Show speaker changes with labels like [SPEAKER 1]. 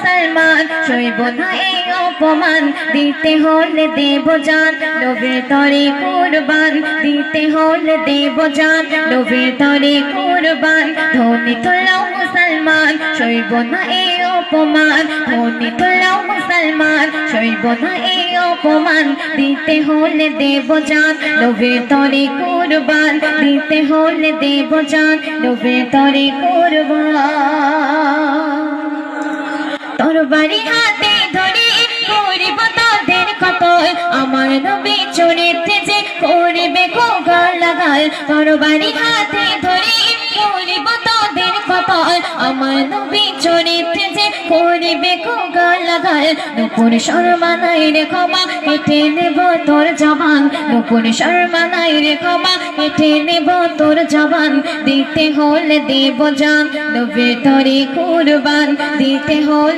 [SPEAKER 1] মুসলমান সইব না এই অপমান দিতে হলে দেব জান নবীর তরে কুরবান দিতে হলে দেব জান নবীর তরে কুরবান ধনী তোলাও মুসলমান সইব না এই অপমান ধনী তোলাও মুসলমান সইব না এই অপমান দিতে হলে দেব জান নবীর তরে কুরবান দিতে হলে দেব জান নবীর তরে কুরবান তরবারি হাতে ধরে করিব তাদের কতল আমার নবী চরিত্রে যে করবে গোগাল লাগাল তরবারি হাতে ধরে করিব তাদের কতল আমার নবী চরিত্রে যে করবে গোগাল লাগাল নুপুর শর্মা নাই রে ক্ষমা কেটে নেব তোর জবান নুপুর শর্মা নাই রে ক্ষমা কেটে নেব তোর জবান দিতে হলে দেব জান নবীর তরে কুরবান দিতে হলে